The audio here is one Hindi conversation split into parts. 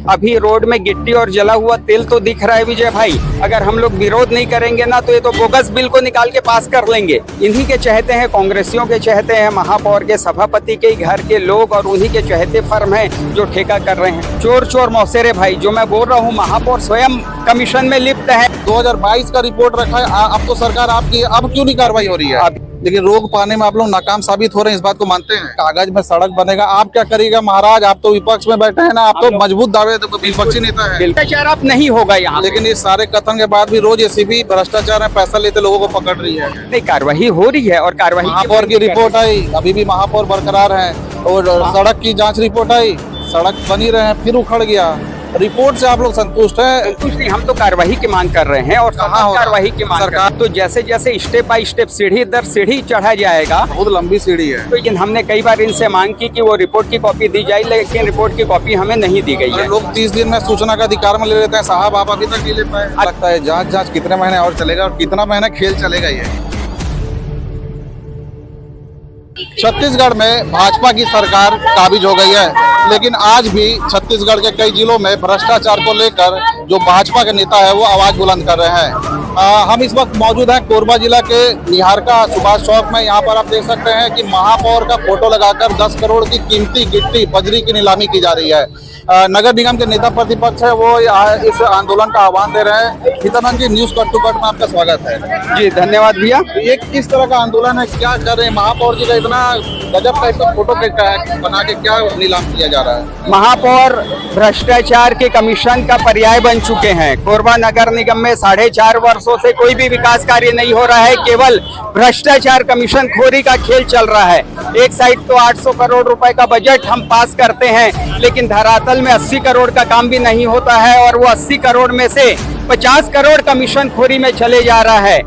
अभी रोड में गिट्टी और जला हुआ तेल तो दिख रहा है विजय भाई। अगर हम लोग विरोध नहीं करेंगे ना तो ये तो बोगस बिल को निकाल के पास कर लेंगे। इन्हीं के चहेते हैं, कांग्रेसियों के चहेते हैं, महापौर के सभापति के घर के लोग और उन्हीं के चहेते फर्म हैं जो ठेका कर रहे हैं। चोर चोर मौसेरे भाई, जो मैं बोल रहा हूँ, महापौर स्वयं कमीशन में लिप्त है। 2022 का रिपोर्ट रखा है, अब तो सरकार आपकी, अब क्यों नहीं कार्रवाई हो रही है? लेकिन रोक पाने में आप लोग नाकाम साबित हो रहे हैं, इस बात को मानते हैं? कागज में सड़क बनेगा, आप क्या करिएगा महाराज? आप तो विपक्ष में बैठे हैं ना, आप तो मजबूत दावे विपक्षी नेता है। भ्रष्टाचार अब नहीं होगा यहाँ। लेकिन इस सारे कथन के बाद भी रोज एसीबी भ्रष्टाचार में पैसा लेते लोगों को पकड़ रही है। नहीं, कार्रवाई हो रही है और कार्रवाई। महापौर की रिपोर्ट आई, अभी भी महापौर बरकरार है, और सड़क की जाँच रिपोर्ट आई, सड़क बनी रहे, फिर उखड़ गया। रिपोर्ट से आप लोग संतुष्ट है? संतुष्ट नहीं, हम तो कार्रवाई की मांग कर रहे हैं और कार्रवाई की मांग सरकार तो जैसे जैसे स्टेप बाय स्टेप सीढ़ी दर सीढ़ी चढ़ा जाएगा। बहुत लंबी सीढ़ी है। लेकिन हमने कई बार इनसे मांग की कि वो रिपोर्ट की कॉपी दी जाए, लेकिन रिपोर्ट की कॉपी हमें नहीं दी गई है। लोग 30 दिन में सूचना का अधिकार में ले लेते हैं, साहब आप अभी तक नहीं ले पाए। लगता है जांच कितने महीने और चलेगा और कितना महीना खेल चलेगा ये? छत्तीसगढ़ में भाजपा की सरकार काबिज हो गई है, लेकिन आज भी छत्तीसगढ़ के कई जिलों में भ्रष्टाचार को लेकर जो भाजपा के नेता है वो आवाज बुलंद कर रहे हैं। हम इस वक्त मौजूद हैं कोरबा जिला के निहारका सुभाष चौक में। यहाँ पर आप देख सकते हैं कि महापौर का फोटो लगाकर 10 करोड़ की कीमती गिट्टी बजरी की नीलामी की जा रही है। नगर निगम के नेता प्रतिपक्ष है वो इस आंदोलन का आह्वान दे रहे हैं। हितानंद जी, न्यूज कट टू कट में आपका स्वागत है। जी धन्यवाद भैया। ये किस तरह का आंदोलन है, क्या कर रहे हैं? महापौर जी का इतना गजब का इसका फोटो बना के क्या नीलाम किया जा रहा है? महापौर भ्रष्टाचार के कमीशन का पर्याय बन चुके हैं। कोरबा नगर निगम में 4.5 वर्षों से कोई भी विकास कार्य नहीं हो रहा है, केवल भ्रष्टाचार कमीशन खोरी का खेल चल रहा है। एक साइड तो 800 करोड़ रुपए का बजट हम पास करते हैं, लेकिन धरातल में 80 करोड़ का काम भी नहीं होता है और वो 80 करोड़ में से 50 करोड़ कमीशन खोरी में चले जा रहा है।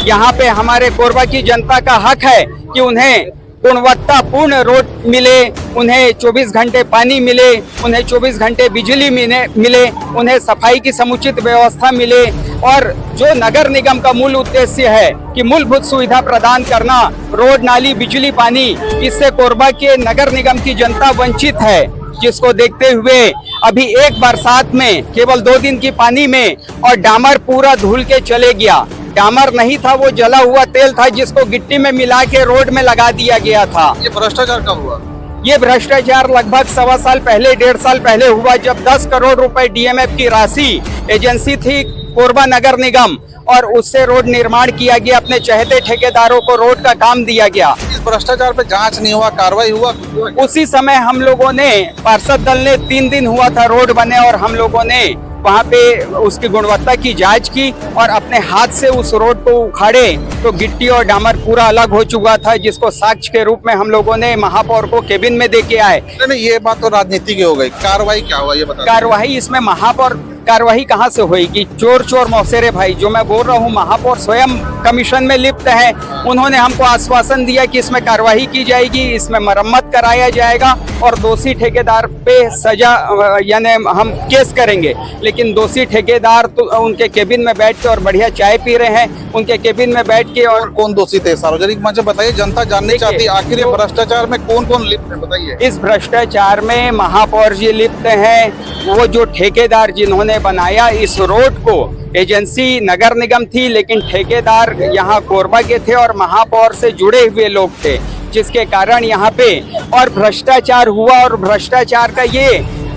यहाँ पे हमारे कोरबा की जनता का हक है कि उन्हें गुणवत्तापूर्ण रोड मिले, उन्हें 24 घंटे पानी मिले, उन्हें 24 घंटे बिजली मिले, उन्हें सफाई की समुचित व्यवस्था मिले। और जो नगर निगम का मूल उद्देश्य है कि मूलभूत सुविधा प्रदान करना, रोड, नाली, बिजली, पानी, इससे कोरबा के नगर निगम की जनता वंचित है। जिसको देखते हुए अभी एक बरसात में केवल 2 दिन की पानी में और डामर पूरा धुल के चले गया। डामर नहीं था, वो जला हुआ तेल था जिसको गिट्टी में मिला के रोड में लगा दिया गया था। ये भ्रष्टाचार कब हुआ? ये भ्रष्टाचार लगभग 1.25 साल पहले, 1.5 साल पहले हुआ, जब 10 करोड़ रुपए डीएमएफ की राशि एजेंसी थी कोरबा नगर निगम, और उससे रोड निर्माण किया गया। अपने चहेते ठेकेदारों को रोड का काम दिया गया। इस भ्रष्टाचार पे जांच नहीं हुआ, कार्रवाई हुआ? उसी समय हम लोगों ने, पार्षद दल ने, 3 दिन हुआ था रोड बने, और हम लोगों ने वहाँ पे उसकी गुणवत्ता की जांच की और अपने हाथ से उस रोड को उखाड़े तो गिट्टी और डामर पूरा अलग हो चुका था, जिसको साक्ष्य के रूप में हम लोगों ने महापौर को केबिन में दे के आए। नहीं, ये बात तो राजनीति की हो गई। कार्रवाई क्या हुआ ये बता? कार्रवाई इसमें महापौर, कार्रवाई कहाँ से होगी? चोर चोर मौसेरे भाई, जो मैं बोल रहा हूँ, महापौर स्वयं कमीशन में लिप्त है। उन्होंने हमको आश्वासन दिया कि इसमें कार्रवाई की जाएगी, इसमें मरम्मत कराया जाएगा और दोषी ठेकेदार पे सजा, यानी हम केस करेंगे। लेकिन दोषी ठेकेदार तो उनके केबिन में बैठ के और बढ़िया चाय पी रहे हैं उनके केबिन में बैठ के। और कौन दोषी थे? सार्वजनिक मंच बताइए, जनता जाननी चाहती है आखिर ये भ्रष्टाचार में कौन कौन लिप्त है, बताइए। इस भ्रष्टाचार में महापौर जी लिप्त हैं। वो जो ठेकेदार जिन्होंने बनाया इस रोड को, एजेंसी नगर निगम थी लेकिन ठेकेदार यहाँ कोरबा के थे और महापौर से जुड़े हुए लोग थे, जिसके कारण यहाँ पे और भ्रष्टाचार हुआ। और भ्रष्टाचार का ये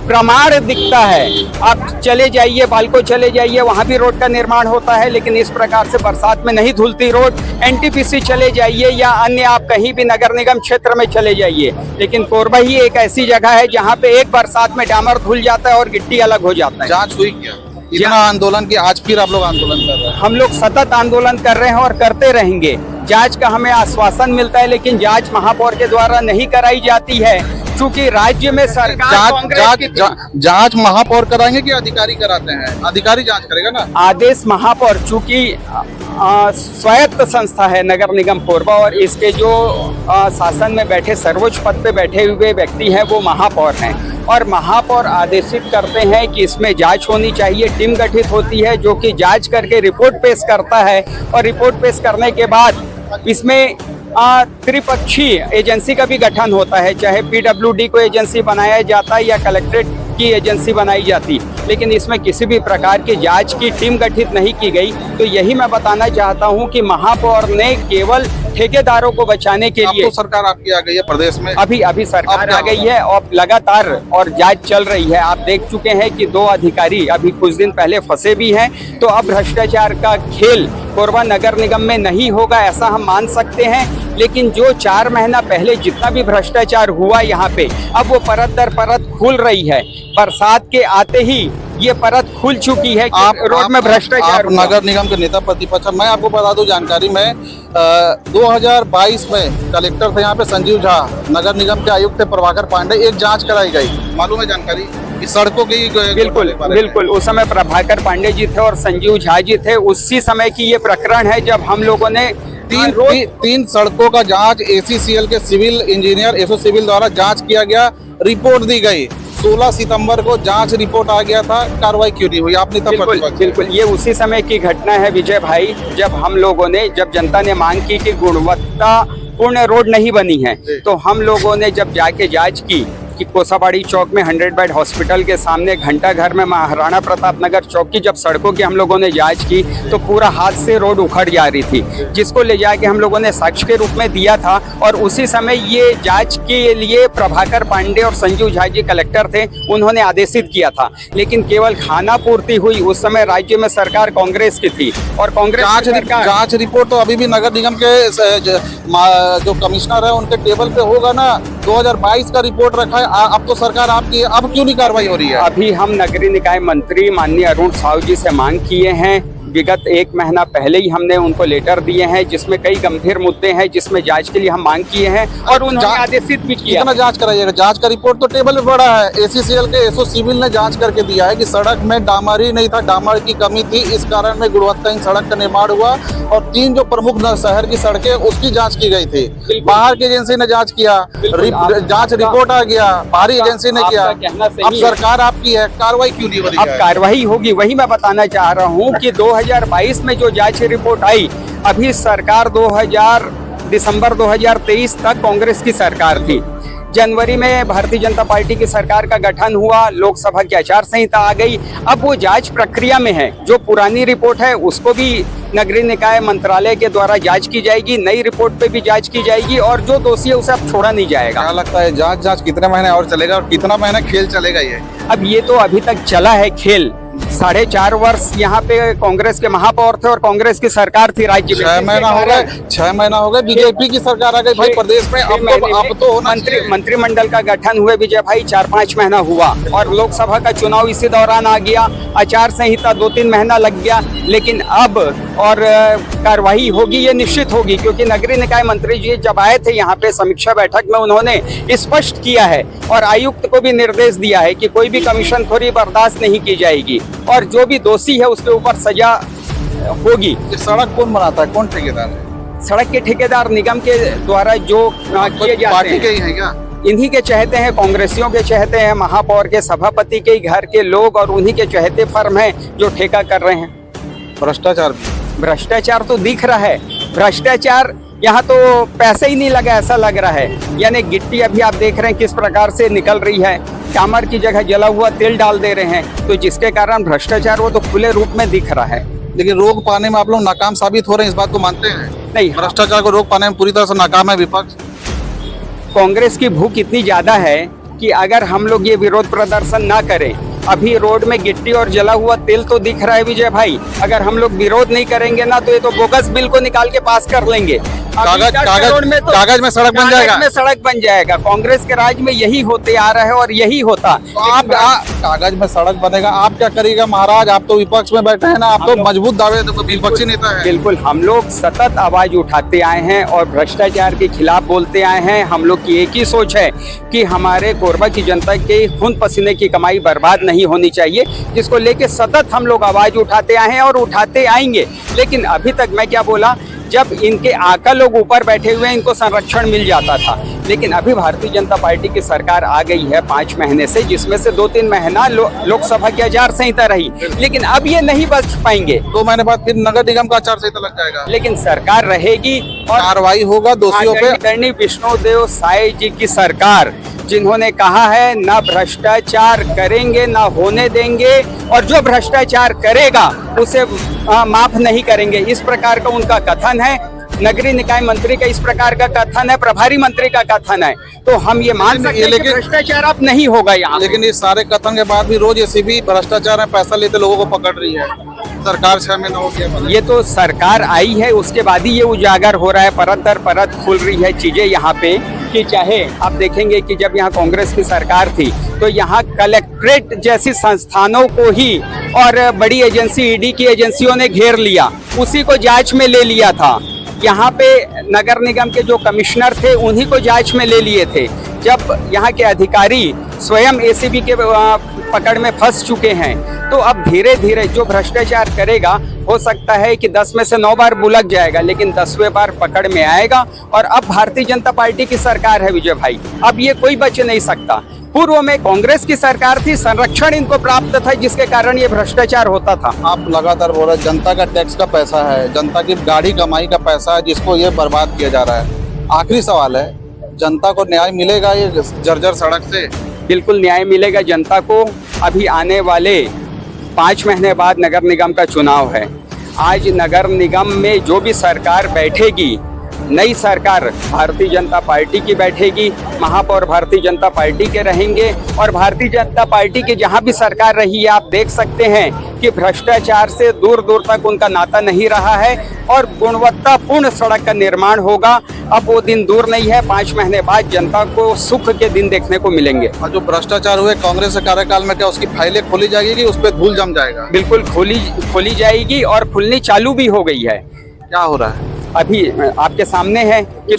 प्रमाण दिखता है। आप चले जाइए, बालको चले जाइए, वहाँ भी रोड का निर्माण होता है, लेकिन इस प्रकार से बरसात में नहीं धुलती रोड। एनटीपीसी चले जाइए या अन्य आप कहीं भी नगर निगम क्षेत्र में चले जाइए, लेकिन कोरबा ही एक ऐसी जगह है जहाँ पे एक बरसात में डामर धुल जाता है और गिट्टी अलग हो जाता है। जांच हुई क्या? इतना आंदोलन की आज फिर आप लोग आंदोलन कर रहे हैं? हम लोग सतत आंदोलन कर रहे हैं और करते रहेंगे। जांच का हमें आश्वासन मिलता है, लेकिन जांच महापौर के द्वारा नहीं कराई जाती है, क्योंकि राज्य में सरकार जांच महापौर कराएंगे कि अधिकारी कराते हैं? अधिकारी जांच करेगा ना। आदेश महापौर, चूंकि स्वायत्त संस्था है नगर निगम कोरबा, और इसके जो शासन में बैठे सर्वोच्च पद पे बैठे हुए व्यक्ति हैं वो महापौर हैं, और महापौर आदेशित करते हैं कि इसमें जांच होनी चाहिए। टीम गठित होती है जो कि जांच करके रिपोर्ट पेश करता है, और रिपोर्ट पेश करने के बाद इसमें त्रिपक्षीय एजेंसी का भी गठन होता है, चाहे पीडब्ल्यूडी को एजेंसी बनाया जाता है या कलेक्ट्रेट की एजेंसी बनाई जाती, लेकिन इसमें किसी भी प्रकार की जांच की टीम गठित नहीं की गई। तो यही मैं बताना चाहता हूं कि महापौर ने केवल ठेकेदारों को बचाने के अब लिए तो सरकार आपकी आ गई है प्रदेश में। अभी सरकार अब क्या आ गई है और लगातार और जांच चल रही है। आप देख चुके हैं कि 2 अधिकारी अभी कुछ दिन पहले फंसे भी हैं। तो अब भ्रष्टाचार का खेल कोरबा नगर निगम में नहीं होगा ऐसा हम मान सकते हैं, लेकिन जो 4 महीना पहले जितना भी भ्रष्टाचार हुआ यहाँ पे, अब वो परत दर परत खुल रही है। बरसात के आते ही ये परत खुल चुकी है कि रोड में भ्रष्टाचार आप नगर निगम के नेता प्रतिपक्ष। मैं आपको बता दूं जानकारी में 2022 में कलेक्टर थे यहाँ पे संजीव झा, नगर निगम के आयुक्त थे प्रभाकर पांडे। एक जांच कराई गई, मालूम है जानकारी, इस सड़कों की। बिल्कुल उस समय प्रभाकर पांडे जी थे और संजीव झा जी थे। उसी समय की ये प्रकरण है जब हम लोगों ने तीन सड़कों का जांच ACCL के सिविल इंजीनियर एसओ सिविल द्वारा जांच किया गया, रिपोर्ट दी गई। 16 सितंबर को जांच रिपोर्ट आ गया था, कार्रवाई क्यों नहीं हुई? आपने तब बिल्कुल ये उसी समय की घटना है विजय भाई, जब हम लोगों ने, जब जनता ने मांग की कि गुणवत्ता पूर्ण रोड नहीं बनी है, तो हम लोगों ने जब जाके जांच की कि कोसाबाड़ी चौक में 100 बेड हॉस्पिटल के सामने घंटा घर में महाराणा प्रताप नगर चौक की जब सड़कों की हम लोगों ने जांच की, तो पूरा हाथ से रोड उखड़ जा रही थी, जिसको ले जाके हम लोगों ने साक्ष्य के रूप में दिया था। और उसी समय ये जांच के लिए प्रभाकर पांडे और संजीव झा जी कलेक्टर थे, उन्होंने आदेशित किया था। लेकिन केवल खाना पूर्ति हुई, उस समय राज्य में सरकार कांग्रेस की थी और कांग्रेस जांच रिपोर्ट तो अभी भी नगर निगम के जो कमिश्नर है उनके टेबल पे होगा ना। 2022 का रिपोर्ट रखा है, अब तो सरकार आपकी, अब क्यों नहीं कार्रवाई हो रही है? अभी हम नगरीय निकाय मंत्री माननीय अरुण साहू जी से मांग किए हैं। विगत 1 महीना पहले ही हमने उनको लेटर दिए हैं, जिसमें कई गंभीर मुद्दे हैं, जिसमें जांच के लिए हम मांग किए हैं और उन्होंने आदेशित भी किया। कितना जांच कराइएगा? जांच का रिपोर्ट तो टेबल पे पड़ा है। ACCL के एसओ सिविल ने जांच करके दिया है कि सड़क में डामर ही नहीं था, डामर की कमी थी, इस कारण में गुणवत्ताहीन सड़क का निर्माण हुआ। और 3 जो प्रमुख शहर की सड़कें उसकी जांच की गई थी, बाहर की एजेंसी ने जांच किया, जांच रिपोर्ट आ गया, बाहरी एजेंसी ने किया। अब सरकार आपकी है, कार्रवाई क्यों नहीं हो रही है? अब कार्रवाई होगी, वही मैं बताना चाह रहा हूँ कि 2022 में जो जांच रिपोर्ट आई, अभी सरकार दिसंबर 2023 तक कांग्रेस की सरकार थी। जनवरी में भारतीय जनता पार्टी की सरकार का गठन हुआ, लोकसभा की आचार संहिता आ गई। अब वो जांच प्रक्रिया में है। जो पुरानी रिपोर्ट है उसको भी नगरीय निकाय मंत्रालय के द्वारा जांच की जाएगी, नई रिपोर्ट पे भी जांच की जाएगी और जो दोषी है उसे अब छोड़ा नहीं जाएगा। क्या लगता है जांच कितने महीने और चलेगा और कितना महीना खेल चलेगा ये? अब ये तो अभी तक चला है खेल। 4.5 वर्ष यहाँ पे कांग्रेस के महापौर थे और कांग्रेस की सरकार थी राज्य में। 6 महीना हो गए बीजेपी की सरकार आ गई भाई प्रदेश में। अब तो मंत्रिमंडल का गठन हुए विजय भाई 4-5 महीना हुआ और लोकसभा का चुनाव इसी दौरान आ गया, आचार संहिता 2-3 महीना लग गया। लेकिन अब और कार्रवाई होगी, ये निश्चित होगी, क्योंकि नगरीय निकाय मंत्री जी जब आए थे यहाँ पे समीक्षा बैठक में, उन्होंने स्पष्ट किया है और आयुक्त को भी निर्देश दिया है कि कोई भी कमीशनखोरी बर्दाश्त नहीं की जाएगी और जो भी दोषी है उसके ऊपर सजा होगी। ये सड़क कौन बनाता है, कौन ठेकेदार है? सड़क के ठेकेदार निगम के द्वारा जो किए जाते हैं, के ही है क्या? इन्हीं के चहेते हैं, कांग्रेसियों के चहेते हैं, महापौर के, सभापति के घर के लोग और उन्हीं के चहेते फर्म हैं जो ठेका कर रहे हैं। भ्रष्टाचार तो दिख रहा है। भ्रष्टाचार यहाँ तो पैसे ही नहीं लगा ऐसा लग रहा है। यानी गिट्टी अभी आप देख रहे हैं किस प्रकार से निकल रही है, डामर की जगह जला हुआ तेल डाल दे रहे हैं, तो जिसके कारण भ्रष्टाचार वो तो खुले रूप में दिख रहा है। लेकिन रोक पाने में आप लोग नाकाम साबित हो रहे हैं, इस बात को मानते हैं? नहीं, भ्रष्टाचार को रोक पाने में पूरी तरह से नाकाम है विपक्ष। कांग्रेस की भूख इतनी ज्यादा है कि अगर हम लोग ये विरोध प्रदर्शन ना करें, अभी रोड में गिट्टी और जला हुआ तेल तो दिख रहा है विजय भाई, अगर हम लोग विरोध नहीं करेंगे ना तो ये तो बोगस बिल को निकाल के पास कर लेंगे। कागज में सड़क बन जाएगा, में सड़क बन जाएगा। कांग्रेस के राज में यही होते आ रहा है और यही होता। तो आप कागज में सड़क बनेगा, आप क्या करिएगा महाराज? आप तो विपक्ष में बैठे हैं ना, आप तो मजबूत दावे तो विपक्षी नेता है। बिल्कुल, हम लोग सतत आवाज उठाते आए हैं और भ्रष्टाचार के खिलाफ बोलते आए हैं। हम लोग की एक ही सोच है कि हमारे कोरबा की जनता के खून पसीने की कमाई बर्बाद नहीं होनी चाहिए, जिसको लेके सतत हम लोग आवाज उठाते आए हैं और उठाते आएंगे। लेकिन अभी तक मैं क्या बोला, जब इनके आका लोग ऊपर बैठे हुए इनको संरक्षण मिल जाता था, लेकिन अभी भारतीय जनता पार्टी की सरकार आ गई है 5 महीने से, जिसमें से 2-3 महीना लोकसभा की आचार संहिता रही, लेकिन अब ये नहीं बच पाएंगे। 2 महीने बाद फिर नगर निगम का आचार संहिता लग जाएगा, लेकिन सरकार रहेगी और कार्रवाई होगा दोषियों पे। आदरणीय विष्णुदेव साय जी की सरकार जिन्होंने कहा है ना भ्रष्टाचार करेंगे ना होने देंगे, और जो भ्रष्टाचार करेगा उसे माफ नहीं करेंगे, इस प्रकार का उनका कथन है। नगरीय निकाय मंत्री का इस प्रकार का कथन है, प्रभारी मंत्री का कथन है। तो हम ये मान सकते हैं कि भ्रष्टाचार अब नहीं होगा यहाँ। लेकिन इस सारे कथन के बाद भी रोज एसीबी भ्रष्टाचार में पैसा लेते लोगों को पकड़ रही है। सरकार 6 महीना हो गया। ये तो सरकार आई है उसके बाद ही ये उजागर हो रहा है, परत दर परत खुल रही है चीजें यहाँ पे। कि चाहे आप देखेंगे कि जब यहाँ कांग्रेस की सरकार थी तो यहाँ कलेक्ट्रेट जैसी संस्थानों को ही और बड़ी एजेंसी ईडी की एजेंसियों ने घेर लिया, उसी को जांच में ले लिया था। यहाँ पे नगर निगम के जो कमिश्नर थे उन्हीं को जांच में ले लिए थे। जब यहाँ के अधिकारी स्वयं एसीबी के पकड़ में फंस चुके हैं, तो अब धीरे धीरे जो भ्रष्टाचार करेगा हो सकता है कि 10 में से 9 बार बुलक जाएगा, लेकिन 10वें बार पकड़ में आएगा। और अब भारतीय जनता पार्टी की सरकार है विजय भाई, अब ये कोई बच नहीं सकता। पूर्व में कांग्रेस की सरकार थी, संरक्षण इनको प्राप्त था जिसके कारण ये भ्रष्टाचार होता था। आप लगातार बोल रहे हैं जनता का टैक्स का पैसा है, जनता की गाड़ी कमाई का पैसा है, जिसको ये बर्बाद किया जा रहा है। आखिरी सवाल है, जनता को न्याय मिलेगा ये जर्जर सड़क से? बिल्कुल न्याय मिलेगा जनता को। अभी आने वाले 5 महीने बाद नगर निगम का चुनाव है। आज नगर निगम में जो भी सरकार बैठेगी, नई सरकार भारतीय जनता पार्टी की बैठेगी, महापौर भारतीय जनता पार्टी के रहेंगे। और भारतीय जनता पार्टी की जहां भी सरकार रही है, आप देख सकते हैं कि भ्रष्टाचार से दूर दूर तक उनका नाता नहीं रहा है और गुणवत्तापूर्ण सड़क का निर्माण होगा। अब वो दिन दूर नहीं है, 5 महीने बाद जनता को सुख के दिन देखने को मिलेंगे। और जो भ्रष्टाचार हुए कांग्रेस के कार्यकाल में, क्या उसकी फाइलें खोली जाएगी, उस पर धूल जम जाएगा? बिल्कुल खोली जाएगी और खुलनी चालू भी हो गई है। क्या हो रहा है अभी आपके सामने है कि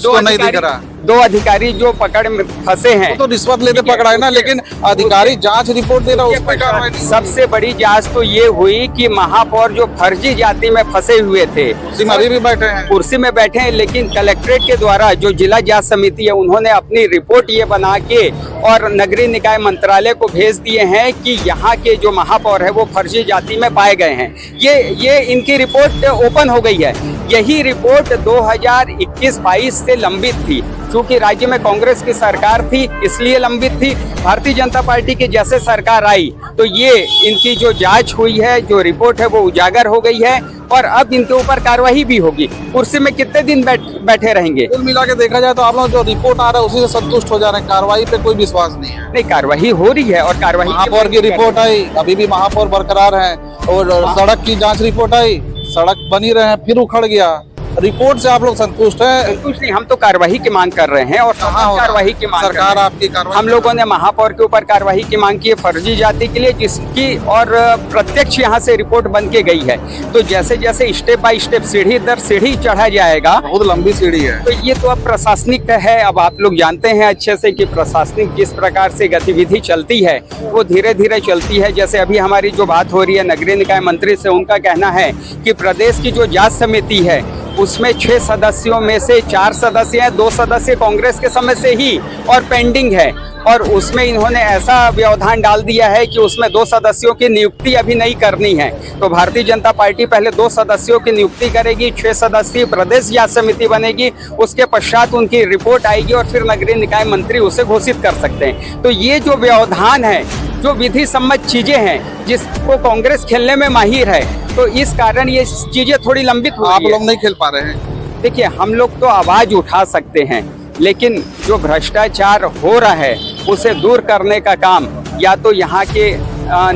दो अधिकारी जो पकड़ में फंसे हैं, तो रिश्वत लेते पकड़ा है ना, लेकिन अधिकारी जांच रिपोर्ट दे रहा है, उस पर कार्रवाई नहीं। सबसे बड़ी जांच तो ये हुई कि महापौर जो फर्जी जाति में फंसे हुए थे, कुर्सी में अभी भी बैठे हैं, कुर्सी में बैठे हैं, लेकिन कलेक्ट्रेट के द्वारा जो जिला जांच समिति है उन्होंने अपनी रिपोर्ट ये बना के और नगरीय निकाय मंत्रालय को भेज दिए हैं कि यहाँ के जो महापौर है वो फर्जी जाति में पाए गए हैं। ये इनकी रिपोर्ट ओपन हो गई है। यही रिपोर्ट 2021-22 से लंबित थी, क्योंकि राज्य में कांग्रेस की सरकार थी इसलिए लंबित थी। भारतीय जनता पार्टी की जैसे सरकार आई तो ये इनकी जो जांच हुई है, जो रिपोर्ट है वो उजागर हो गई है और अब इनके ऊपर कार्रवाई भी होगी। कुर्सी में कितने दिन बैठे रहेंगे? कुल मिला के देखा जाए तो आप लोग जो रिपोर्ट आ रहा है उसी से संतुष्ट हो जा रहे हैं, कार्रवाई पे कोई विश्वास नहीं है? नहीं, कार्रवाई हो रही है और कार्रवाई महापौर की रिपोर्ट आई, अभी भी महापौर बरकरार है, और सड़क की जाँच रिपोर्ट आई, सड़क बनी रहे, फिर उखड़ गया। रिपोर्ट से आप लोग संतुष्ट हैं? संतुष्ट नहीं, हम तो कार्रवाई की मांग कर रहे हैं और कार्रवाई की मांग सरकार आपकी कार्रवाई। हम लोगों ने महापौर के ऊपर कार्रवाई की मांग की है फर्जी जाति के लिए, जिसकी और प्रत्यक्ष यहाँ से रिपोर्ट बन के गई है। तो जैसे जैसे स्टेप बाय स्टेप सीढ़ी दर सीढ़ी चढ़ा जाएगा, बहुत लंबी सीढ़ी है, तो ये तो अब प्रशासनिक है। अब आप लोग जानते हैं अच्छे से कि प्रशासनिक जिस प्रकार से गतिविधि चलती है वो धीरे धीरे चलती है। जैसे अभी हमारी जो बात हो रही है नगरीय निकाय मंत्री से, उनका कहना है कि प्रदेश की जो जांच समिति है उसमें 6 सदस्यों में से 4 सदस्य हैं, 2 सदस्य कांग्रेस के समय से ही और पेंडिंग है। और उसमें इन्होंने ऐसा व्यवधान डाल दिया है कि उसमें 2 सदस्यों की नियुक्ति अभी नहीं करनी है। तो भारतीय जनता पार्टी पहले 2 सदस्यों की नियुक्ति करेगी, 6 सदस्यीय प्रदेश जांच समिति बनेगी, उसके पश्चात उनकी रिपोर्ट आएगी और फिर नगरीय निकाय मंत्री उसे घोषित कर सकते हैं। तो ये जो व्यवधान है, जो विधि सम्मत चीजें हैं जिसको कांग्रेस खेलने में माहिर है, तो इस कारण ये चीजें थोड़ी लंबित हो रही है। आप लोग नहीं खेल पा रहे हैं? देखिए, हम लोग तो आवाज उठा सकते हैं, लेकिन जो भ्रष्टाचार हो रहा है उसे दूर करने का काम या तो यहाँ के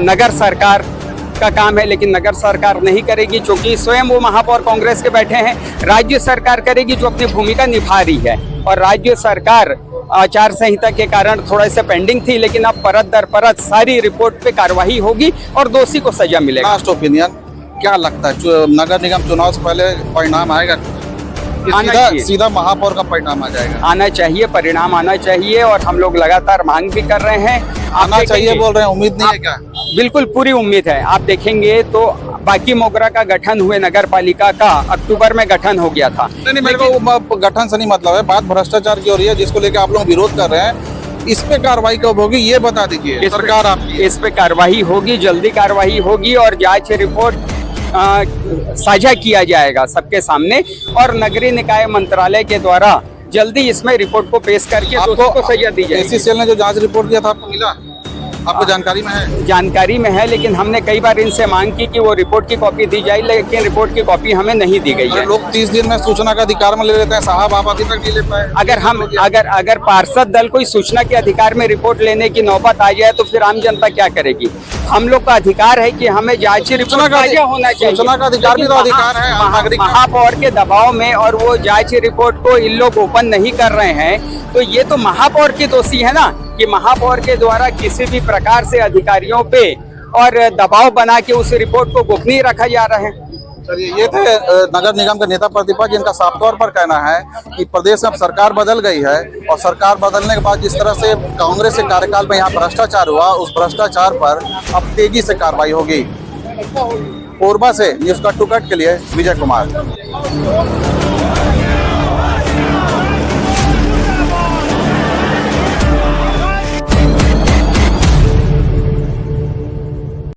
नगर सरकार का काम है, लेकिन नगर सरकार नहीं करेगी क्योंकि स्वयं वो महापौर कांग्रेस के बैठे हैं। राज्य सरकार करेगी जो अपनी भूमिका निभा रही है, और राज्य सरकार आचार संहिता के कारण थोड़ा सा पेंडिंग थी, लेकिन अब परत दर परत सारी रिपोर्ट पे कार्रवाई होगी और दोषी को सजा मिलेगी। लास्ट ओपिनियन, क्या लगता है नगर निगम चुनाव से पहले परिणाम आएगा? सीधा महापौर का परिणाम आ जाएगा? आना चाहिए, परिणाम आना चाहिए, और हम लोग लगातार मांग भी कर रहे हैं। आना चाहिए बोल रहे हैं, उम्मीद नहीं है क्या? बिल्कुल पूरी उम्मीद है। आप देखेंगे तो बाकी मोगरा का गठन हुए नगर पालिका का अक्टूबर में गठन हो गया था। नहीं, मेरे को गठन से नहीं मतलब है, बात भ्रष्टाचार की हो रही है जिसको लेकर आप लोग विरोध कर रहे हैं। इस पे कार्रवाई कब होगी ये बता दीजिए। सरकार आपकी इस पे कार्रवाई होगी, जल्दी कार्रवाई होगी और जांच रिपोर्ट साझा किया जाएगा सबके सामने, और नगरीय निकाय मंत्रालय के द्वारा जल्दी इसमें रिपोर्ट को पेश करके दोषियों को सजा दी जाए। एसी सेल ने जो जांच रिपोर्ट दिया था आपको मिला, आपको जानकारी में है? जानकारी में है, लेकिन हमने कई बार इनसे मांग की कि वो रिपोर्ट की कॉपी दी जाए, लेकिन रिपोर्ट की कॉपी हमें नहीं दी गई है। लोग 30 दिन में सूचना का अधिकार में ले लेते हैं साहब, आप अभी तक नहीं ले पाए। अगर पार्षद दल कोई सूचना के अधिकार में रिपोर्ट लेने की नौबत आ जाए तो फिर आम जनता क्या करेगी? हम लोग का अधिकार है कि हमें जांची रिपोर्ट ताजा होना चाहिए। सूचना का अधिकार भी तो अधिकार है आम नागरिक का। महापौर के दबाव में और वो जांची रिपोर्ट को इन लोग ओपन नहीं कर रहे हैं, तो ये तो महापौर की दोषी है ना, कि महापौर के द्वारा किसी भी प्रकार से अधिकारियों पे और दबाव बना के उस रिपोर्ट को गोपनीय रखा जा रहा है। चलिए, ये थे नगर निगम के नेता प्रतिपक्ष, जिनका साफ तौर पर कहना है कि प्रदेश में अब सरकार बदल गई है और सरकार बदलने के बाद जिस तरह से कांग्रेस के कार्यकाल में यहाँ भ्रष्टाचार हुआ, उस भ्रष्टाचार पर अब तेजी से कार्रवाई होगी। कोरबा से न्यूज़ कट टू कट के लिए विजय कुमार।